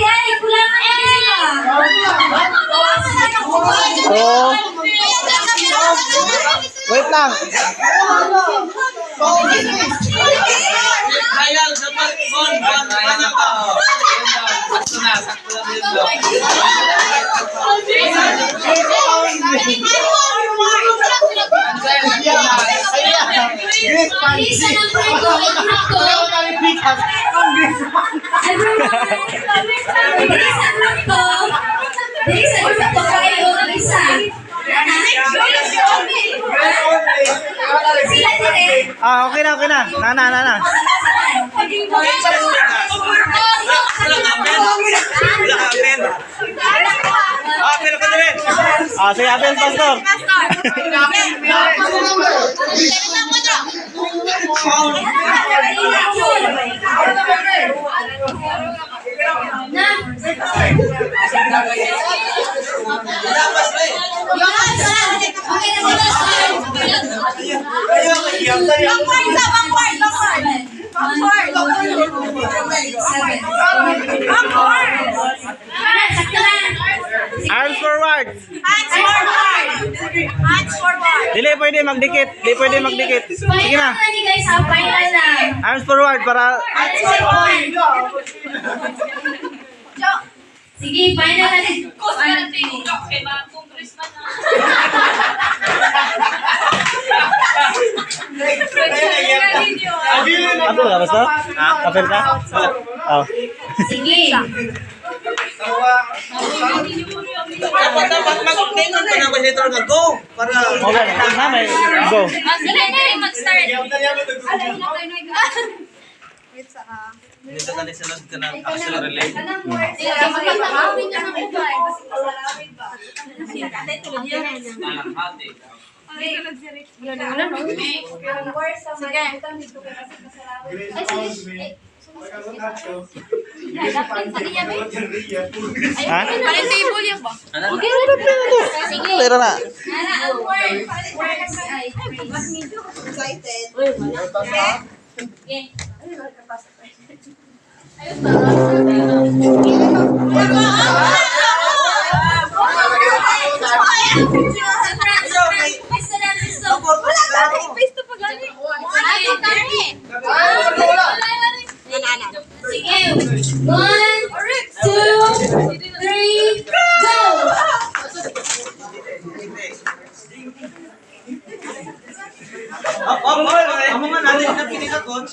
ay, kulang na sila. So, wait lang. Hayal sa Marcon, ano ka? Sakto na, sakto na dito. Ah, okay na, okay na. Nana. Pero ka din. Ah, sige, Abel, pastor. Arms forward. Dili pwede magdikit. Dili pwede magdikit. Sige na. Arms forward para Sige, final na din. Apel ka, pastor? Apel ka? Oh. Sige. Dapat mag-update ka na ba siya ito go? Para... Okay, na may go. Mag-start. Dito ka na sunod ka na actual relay. Ha? Parang table yan ba? Sige. Tira na. Excited. Okay. Sige. 1, 2, 3, go! Amo nga natin na pinikakon.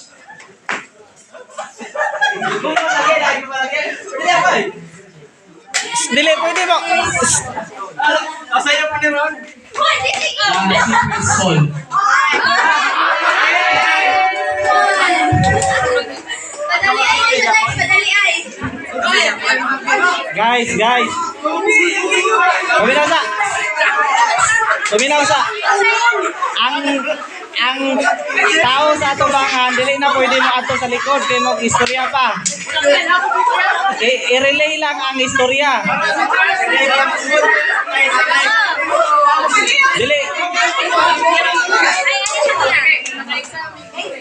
Dili pwede mo. Asaya pa ni Ron. Padali ay, padali ay. Guys. Tuminaw sa. Ang tao sa atubangan dili na pwede mo ato sa likod kay mo istorya pa. I-relay lang ang istorya. Dili.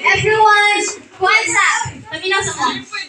Everyone, one stop. Tuminaw sa mo.